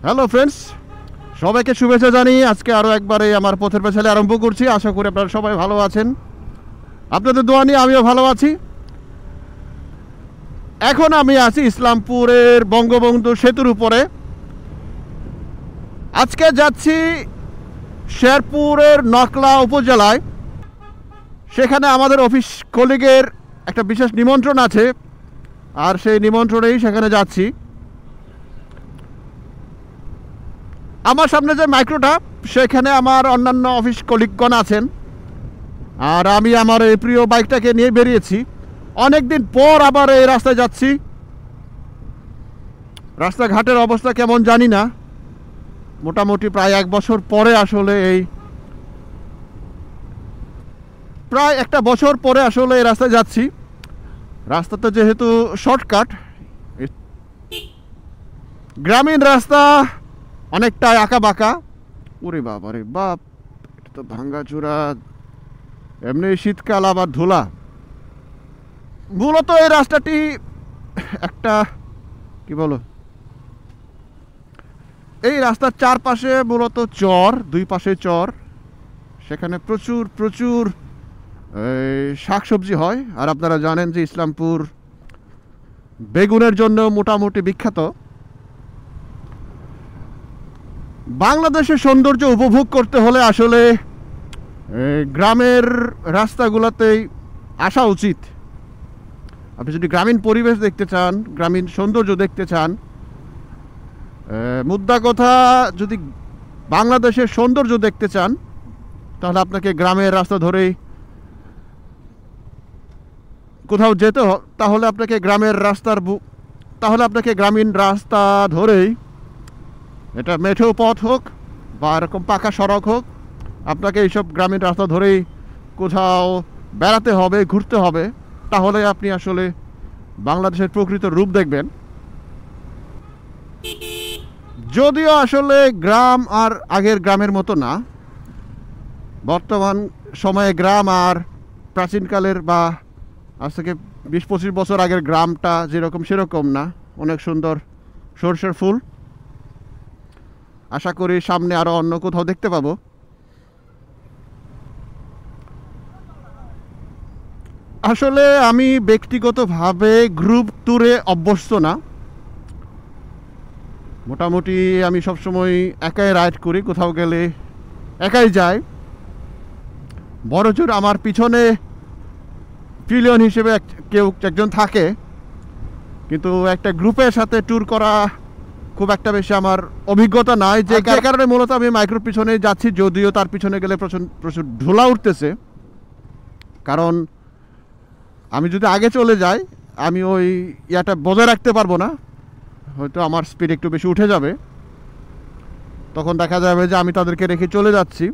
Hello friends, সবাইকে শুভেচ্ছা জানিয়ে আজকে আরও একবারে আমার পথের পেছালে আরম্ভ করছি। আশা করি আপনারা সবাই ভালো আছেন। আপনাদের দোয়া নিয়ে আমিও ভালো আছি। এখন আমি আছি ইসলামপুরের বঙ্গবন্ধু সেতুর উপরে। আজকে যাচ্ছি শেরপুরের নকলা উপজেলায়। সেখানে আমাদের অফিস কলিগের একটা বিশেষ নিমন্ত্রণ আছে, আর সেই নিমন্ত্রণেই সেখানে যাচ্ছি। আমার সামনে যে মাইক্রোটা, সেখানে আমার অন্যান্য অফিস কলিগগণ আছেন, আর আমি আমার এই প্রিয় বাইকটাকে নিয়ে বেরিয়েছি। অনেক দিন পর আবার এই রাস্তায় যাচ্ছি। রাস্তাঘাটের অবস্থা কেমন জানি না, মোটামুটি প্রায় 1 বছর পরে আসলে প্রায় 1 বছর পরে আসলে এই রাস্তায় যাচ্ছি। রাস্তাতে যেহেতু শর্টকাট, গ্রামীণ রাস্তা অনেকটাই আঁকা বাঁকা। ওরে বাবা রে বাপ, এটা তো ভাঙ্গাচোরা, এমনি শীতকাল আবার ধুলা। মূলত এই রাস্তাটি একটা কি বলো, এই রাস্তার চারপাশে মূলত চর, 2 পাশে চর। সেখানে প্রচুর প্রচুর শাকসবজি হয়। আর আপনারা জানেন যে ইসলামপুর বেগুনের জন্য মোটামুটি বিখ্যাত। বাংলাদেশের সৌন্দর্য উপভোগ করতে হলে আসলে গ্রামের রাস্তাগুলোতেই আসা উচিত। আপনি যদি গ্রামীণ পরিবেশ দেখতে চান, গ্রামীণ সৌন্দর্য দেখতে চান, মুদ্রা কথা, যদি বাংলাদেশের সৌন্দর্য দেখতে চান, তাহলে আপনাকে গ্রামের রাস্তা ধরেই কোথাও যেতে তাহলে আপনাকে গ্রামীণ রাস্তা ধরেই, এটা মেঠো পথ হোক বা এরকম পাকা সড়ক হোক, আপনাকে এইসব গ্রামীণ রাস্তা ধরেই কোথাও বেড়াতে হবে, ঘুরতে হবে। তাহলে আপনি আসলে বাংলাদেশের প্রকৃত রূপ দেখবেন। যদিও আসলে গ্রাম আর আগের গ্রামের মতো না। বর্তমান সময়ে গ্রাম আর প্রাচীনকালের বা আজ থেকে 20-25 বছর আগের গ্রামটা যেরকম সেরকম না। অনেক সুন্দর সরষের ফুল। আশা করি সামনে আরও অন্য কোথাও দেখতে পাবো। আসলে আমি ব্যক্তিগতভাবে গ্রুপ ট্যুরে অভ্যস্ত না। মোটামুটি আমি সবসময় একাই রাইড করি, কোথাও গেলে একাই যাই। বড়জোর আমার পিছনে পিলিয়ন হিসেবে একজন থাকে, কিন্তু একটা গ্রুপের সাথে ট্যুর করা খুব একটা বেশি আমার অভিজ্ঞতা নাই। যে কারণে মূলত আমি মাইক্রোর পিছনে যাচ্ছি, যদিও তার পিছনে গেলে প্রচুর ধুলা উঠতেছে। কারণ আমি যদি আগে চলে যাই, আমি ওই ইয়াটা বজায় রাখতে পারবো না, হয়তো আমার স্পিড একটু বেশি উঠে যাবে। তখন দেখা যাবে যে আমি তাদেরকে রেখে চলে যাচ্ছি।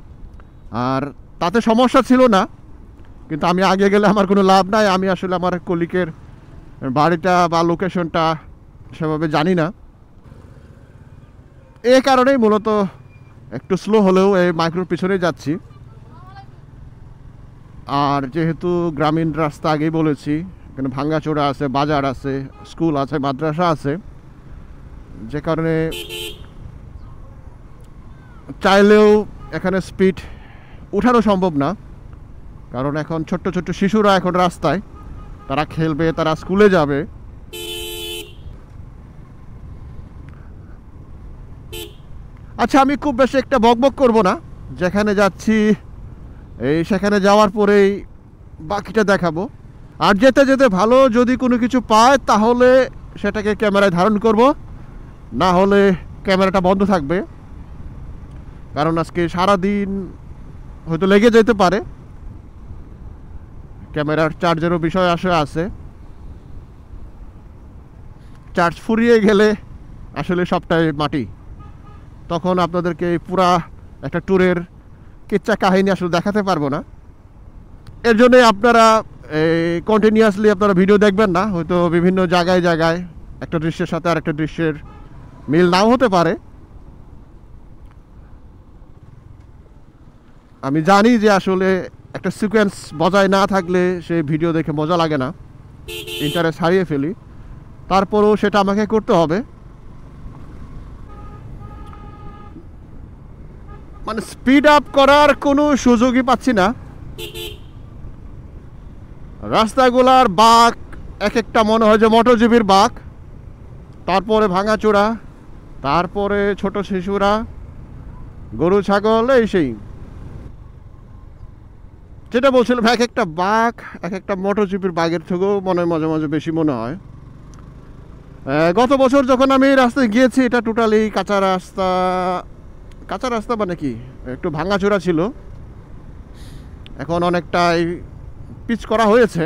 আর তাতে সমস্যা ছিল না, কিন্তু আমি আগে গেলে আমার কোনো লাভ নাই। আমি আসলে আমার কলিগের বাড়িটা বা লোকেশনটা সেভাবে জানি না। এই কারণেই মূলত একটু স্লো হলেও এই মাইক্রোর পিছনেই যাচ্ছি। আর যেহেতু গ্রামীণ রাস্তা আগেই বলেছি, এখানে ভাঙ্গাচোরা আছে, বাজার আছে, স্কুল আছে, মাদ্রাসা আছে, যে কারণে চাইলেও এখানে স্পিড উঠানো সম্ভব না। কারণ এখন ছোট্ট ছোট্ট শিশুরা এখন রাস্তায়, তারা খেলবে, তারা স্কুলে যাবে। আচ্ছা, আমি খুব বেশি একটা বকবক করব না। যেখানে যাচ্ছি সেখানে যাওয়ার পরেই বাকিটা দেখাবো। আর যেতে যেতে ভালো যদি কোনো কিছু পায় তাহলে সেটাকে ক্যামেরায় ধারণ করব, না হলে ক্যামেরাটা বন্ধ থাকবে। কারণ আজকে সারাদিন হয়তো লেগে যেতে পারে। ক্যামেরার চার্জেরও বিষয় আছে। চার্জ ফুরিয়ে গেলে আসলে সবটাই মাটি। তখন আপনাদেরকে পুরা একটা ট্যুরের কিচ্ছা কাহিনী আসলে দেখাতে পারবো না। এর জন্যে আপনারা কন্টিনিউয়াসলি আপনারা ভিডিও দেখবেন না। হয়তো বিভিন্ন জায়গায় জায়গায় একটা দৃশ্যের সাথে আর একটা দৃশ্যের মিল নাও হতে পারে। আমি জানি যে আসলে একটা সিকোয়েন্স বজায় না থাকলে সেই ভিডিও দেখে মজা লাগে না, ইন্টারেস্ট হারিয়ে ফেলি। তারপরেও সেটা আমাকে করতে হবে। মানে স্পিড আপ করার কোনো সুযোগই পাচ্ছি না। রাস্তাগুলার বাঁক এক একটা মনে হয় যে মোটরজিবির বাঁক, তারপরে ভাঙাচোরা, তারপরে ছোট শিশুরা, গরু ছাগল, এই সেই যেটা বলছিলাম, এক একটা বাঁক এক একটা মোটরজিবির বাঘের থেকেও মনে হয় মাঝে মাঝে বেশি মনে হয়। গত বছর যখন আমি এই রাস্তায় গিয়েছি, এটা টোটালি কাঁচা রাস্তা। কাঁচা রাস্তা মানে কি, একটু ভাঙাচোরা ছিল, এখন অনেকটাই পিচ করা হয়েছে,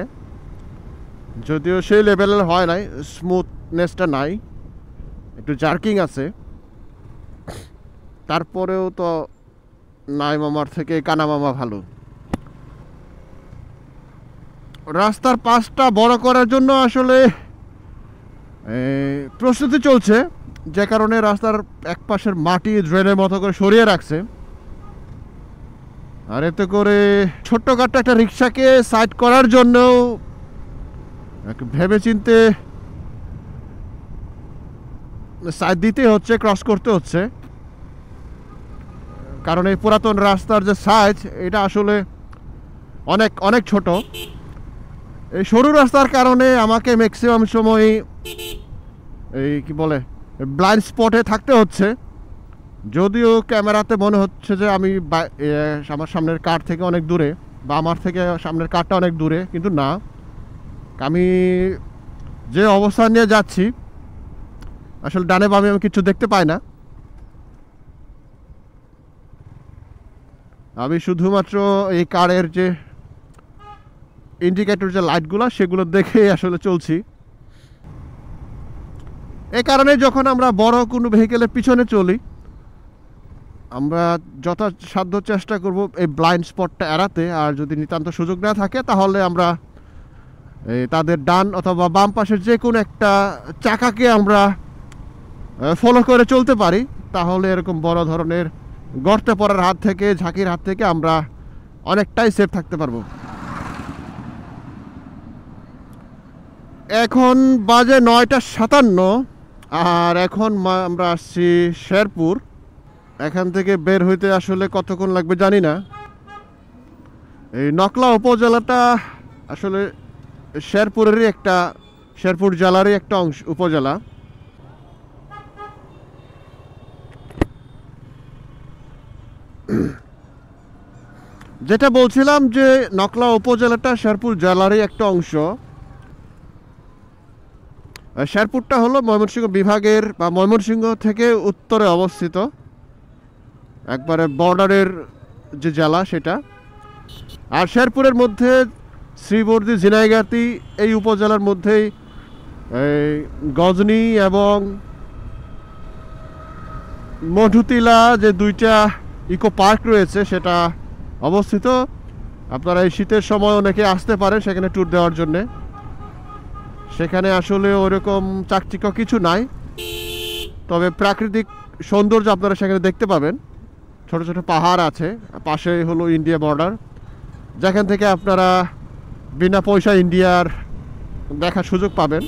যদিও সেই লেভেলের হয় নাই, স্মুথনেসটা নাই, একটু জার্কিং আছে। তারপরেও তো নাই মামার থেকে কানা মামা ভালো। রাস্তার পাশটা বড় করার জন্য আসলে প্রস্তুতি চলছে, যে কারণে রাস্তার এক পাশের মাটি ড্রেনের মতো করে সরিয়ে রাখছে। আর এতে করে ছোট্টখাটো একটা রিক্সাকে সাইড করার জন্যও ভেবে চিনতে সাইড দিতে হচ্ছে, ক্রস করতে হচ্ছে, কারণ এই পুরাতন রাস্তার যে সাইজ, এটা আসলে অনেক অনেক ছোট। এই সরু রাস্তার কারণে আমাকে ম্যাক্সিমাম সময় এই কি বলে ব্লাইন্ড স্পটে থাকতে হচ্ছে। যদিও ক্যামেরাতে মনে হচ্ছে যে আমি আমার সামনের কার থেকে অনেক দূরে, বা আমার থেকে সামনের কারটা অনেক দূরে, কিন্তু না, আমি যে অবস্থান নিয়ে যাচ্ছি আসলে ডানে বামে আমি কিছু দেখতে পাই না। আমি শুধুমাত্র এই কারের যে ইন্ডিকেটর যে লাইটগুলো, সেগুলো দেখে আসলে চলছি। এই কারণে যখন আমরা বড় কোনো ভেহিকেলের পিছনে চলি, আমরা যথাসাধ্য চেষ্টা করব এই ব্লাইন্ড স্পটটা এড়াতে। আর যদি নিতান্ত সুযোগ না থাকে, তাহলে আমরা তাদের ডান অথবা বাম পাশের যে কোনো একটা চাকাকে আমরা ফলো করে চলতে পারি। তাহলে এরকম বড় ধরনের গর্তে পড়ার হাত থেকে, ঝাঁকির হাত থেকে আমরা অনেকটাই সেফ থাকতে পারবো। এখন বাজে 9:57, আর এখন আমরা আসছি শেরপুর। এখান থেকে বের হইতে আসলে কতক্ষণ লাগবে জানি না। এই নকলা উপজেলাটা আসলে শেরপুরেরই একটা, শেরপুর জেলারই একটা অংশ, উপজেলা। যেটা বলছিলাম যে নকলা উপজেলাটা শেরপুর জেলারই একটা অংশ। শেরপুরটা হলো ময়মনসিংহ বিভাগের বা ময়মনসিংহ থেকে উত্তরে অবস্থিত, একবারে বর্ডারের যে জেলা সেটা। আর শেরপুরের মধ্যে শ্রীবর্দী, ঝিনাইগাতি এই উপজেলার মধ্যেই গজনী এবং মধুতিলা যে দুইটা ইকো পার্ক রয়েছে সেটা অবস্থিত। আপনারা এই শীতের সময় অনেকে আসতে পারেন সেখানে ট্যুর দেওয়ার জন্যে। সেখানে আসলে ওরকম চাকচিক্য কিছু নাই, তবে প্রাকৃতিক সৌন্দর্য আপনারা সেখানে দেখতে পাবেন। ছোট ছোট পাহাড় আছে, পাশে হলো ইন্ডিয়া বর্ডার, যেখান থেকে আপনারা বিনা পয়সা ইন্ডিয়ার দেখার সুযোগ পাবেন।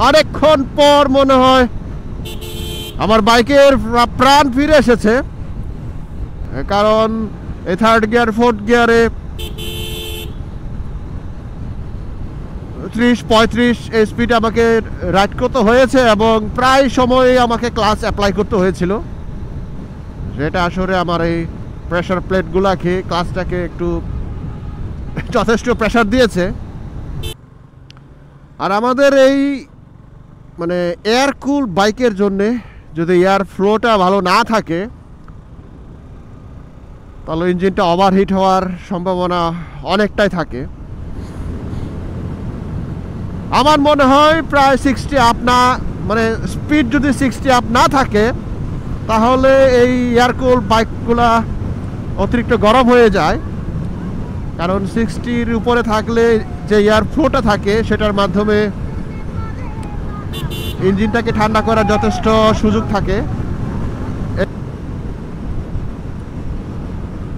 অনেকক্ষণ পর মনে হয় আমার বাইকের প্রাণ ফিরে এসেছে, কারণ এই থার্ড গিয়ার ফোর্থ গিয়ারে 30-35 এই স্পিডে আমাকে রাইড করতে হয়েছে, এবং প্রায় সময় আমাকে ক্লাস অ্যাপ্লাই করতে হয়েছিল, যেটা আসলে আমার এই প্রেশার প্লেটগুলাকে, ক্লাসটাকে একটু যথেষ্ট প্রেশার দিয়েছে। আর আমাদের এই মানে এয়ার কুল বাইকের জন্যে যদি এয়ার ফ্লোটা ভালো না থাকে, তাহলে ইঞ্জিনটা ওভারহিট হওয়ার সম্ভাবনা অনেকটাই থাকে। আমার মনে হয় প্রায় 60 আপ না, মানে স্পিড যদি 60 আপ না থাকে, তাহলে এই এয়ারকুল বাইকগুলা অতিরিক্ত গরম হয়ে যায়, কারণ 60-র উপরে থাকলে যে এয়ার ফ্লোটা থাকে সেটার মাধ্যমে ইঞ্জিনটাকে ঠান্ডা করার যথেষ্ট সুযোগ থাকে।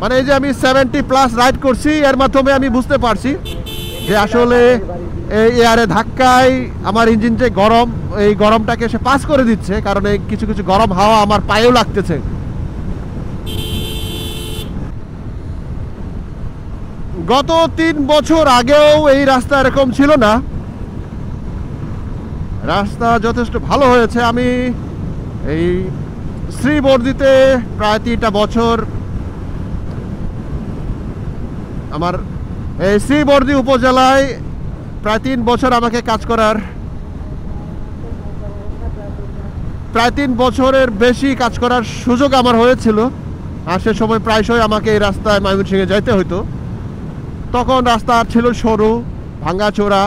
মানে এই যে আমি 70+ রাইড করছি, এর মাধ্যমে আমি বুঝতে পারছি যে আসলে এই এয়ারে ধাক্কায় আমার ইঞ্জিন যে গরম, এই গরমটাকে সে পাস করে দিচ্ছে, কারণ এই কিছু কিছু গরম হাওয়া আমার পায়েও লাগতেছে। গত 3 বছর আগেও এই রাস্তা এরকম ছিল না, রাস্তা যথেষ্ট ভালো হয়েছে। আমি এই শ্রীবর্দীতে প্রায় 3টা বছর, আমার এই শ্রীবর্দী উপজেলায় প্রায় 3 বছর আমাকে কাজ করার, প্রায় 3 বছরের বেশি কাজ করার সুযোগ আমার হয়েছিল। আর সে সময় প্রায়শই আমাকে এই রাস্তায় ময়মনসিংহে যাইতে হতো। তখন রাস্তা ছিল সরু, ভাঙ্গাচোরা,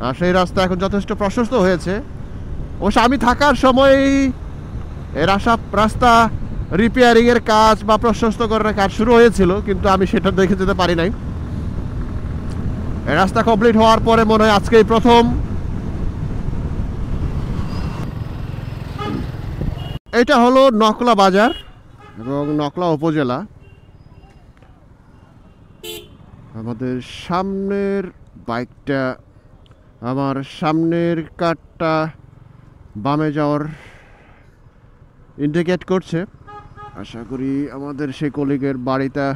আর সেই রাস্তা এখন যথেষ্ট প্রশস্ত হয়েছে। অবশ্য আমি থাকার সময় এই রাস্তা রিপেয়ারিংয়ের কাজ বা প্রশস্তকরণের কাজ শুরু হয়েছিল, কিন্তু আমি সেটা দেখে যেতে পারি নাই। এই রাস্তা কমপ্লিট হওয়ার পরে মনে হয় আজকেই প্রথম। এটা হলো নকলা বাজার এবং নকলা উপজেলা। আমাদের সামনের বাইকটা, আমার সামনের কারটা বামে যাওয়ার ইন্ডিকেট করছে। আশা করি আমাদের সেই কলিগের বাড়িটা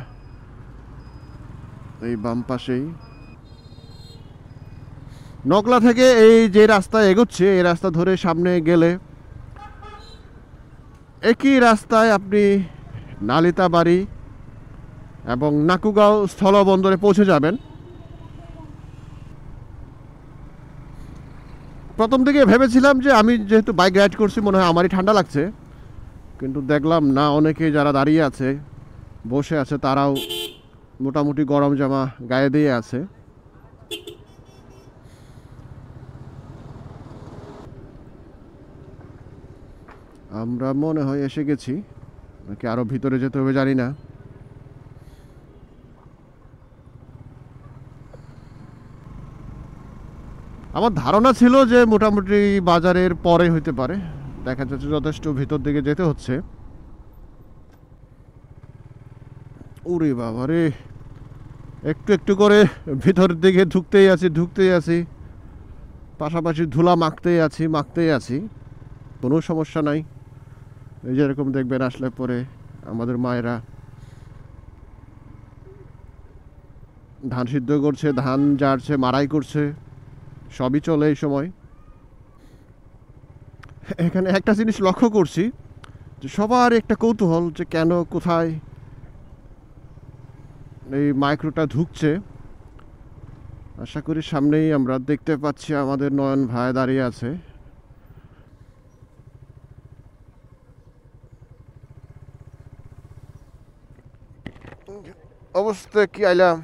এই বাম পাশেই। নকলা থেকে এই যে রাস্তা এগোচ্ছে, এই রাস্তা ধরে সামনে গেলে একই রাস্তায় আপনি নালিতাবাড়ি এবং নাকুগাঁও স্থলবন্দরে পৌঁছে যাবেন। প্রথম দিকে ভেবেছিলাম যে আমি যেহেতু বাইক রাইড করছি মনে হয় আমারই ঠান্ডা লাগছে, কিন্তু দেখলাম না, অনেকে যারা দাঁড়িয়ে আছে, বসে আছে, তারাও মোটামুটি গরম জামা গায়ে দিয়ে আছে। আমরা মনে হয় এসে গেছি, নাকি আরো ভিতরে যেতে হবে জানি না। আমার ধারণা ছিল যে মোটামুটি বাজারের পরে হইতে পারে, দেখা যাচ্ছে যথেষ্ট ভিতর দিকে যেতে হচ্ছে। ওরে বাবা রে, একটু একটু করে ভিতর দিকে ঢুকতেই আছি, পাশাপাশি ধুলা মাখতেই আছি, কোনো সমস্যা নাই। এই যেরকম দেখবেন আসলে পরে আমাদের মায়েরা ধান সিদ্ধ করছে, ধান ঝাড়ছে, মাড়াই করছে, সবই চলে এই সময়। এখানে একটা জিনিস লক্ষ্য করছি যে সবার একটা কৌতূহল যে কেন কোথায় এই মাইক্রোটা ঢুকছে। আশা করি সামনেই আমরা দেখতে পাচ্ছি আমাদের নয়ন ভাই দাঁড়িয়ে আছে। অবস্থা কি আইলাম,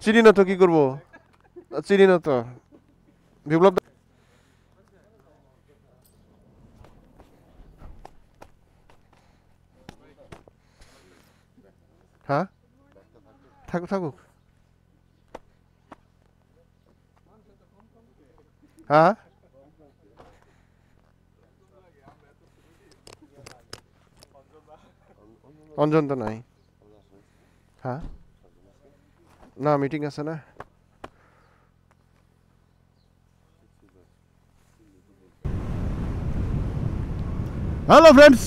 চিনি না তো, কি করবো, চিনি না তো। বিপ্লব হ্যাঁ, থাকুক হ্যাঁ। অঞ্জন তো নাই, হ্যাঁ না, মিটিং আছে না। হ্যালো ফ্রেন্ডস,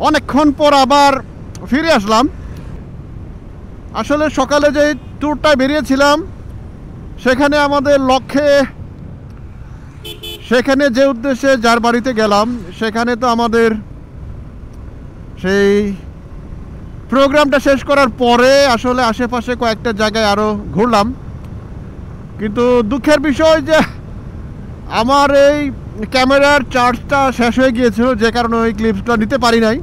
অনেকক্ষণ পর আবার ফিরে আসলাম। আসলে সকালে যে ট্যুরটা বেরিয়েছিলাম সেখানে আমাদের লক্ষ্যে, সেখানে যে উদ্দেশ্যে যার বাড়িতে গেলাম, সেখানে তো আমাদের সেই প্রোগ্রামটা শেষ করার পরে আসলে আশেপাশে কয়েকটা জায়গায় আরও ঘুরলাম। কিন্তু দুঃখের বিষয় যে আমার এই ক্যামেরার চার্জটা শেষ হয়ে গিয়েছিল, যে কারণে ওই ক্লিপসটা নিতে পারি নাই।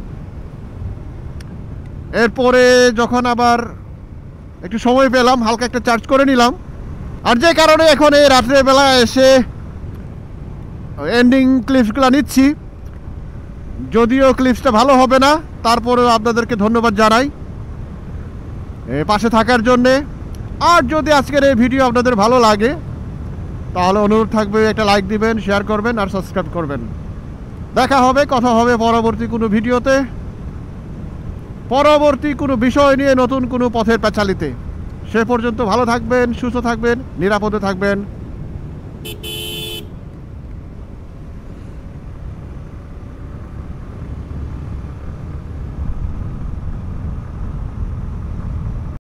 এরপরে যখন আবার একটু সময় পেলাম, হালকা একটা চার্জ করে নিলাম, আর যে কারণে এখন এই রাত্রেবেলা এসে এন্ডিং ক্লিপসগুলো নিচ্ছি। যদিও ক্লিপসটা ভালো হবে না, তারপরেও আপনাদেরকে ধন্যবাদ জানাই পাশে থাকার জন্যে। আর যদি আজকের এই ভিডিও আপনাদের ভালো লাগে তাহলে অনুরোধ থাকবে একটা লাইক দিবেন, শেয়ার করবেন আর সাবস্ক্রাইব করবেন। দেখা হবে, কথা হবে পরবর্তী কোনো ভিডিওতে। পরবর্তী কোনো বিষয় নিয়ে নতুন কোনো পথের পেঁচালিতে। সে পর্যন্ত ভালো থাকবেন, সুস্থ থাকবেন, নিরাপদে থাকবেন।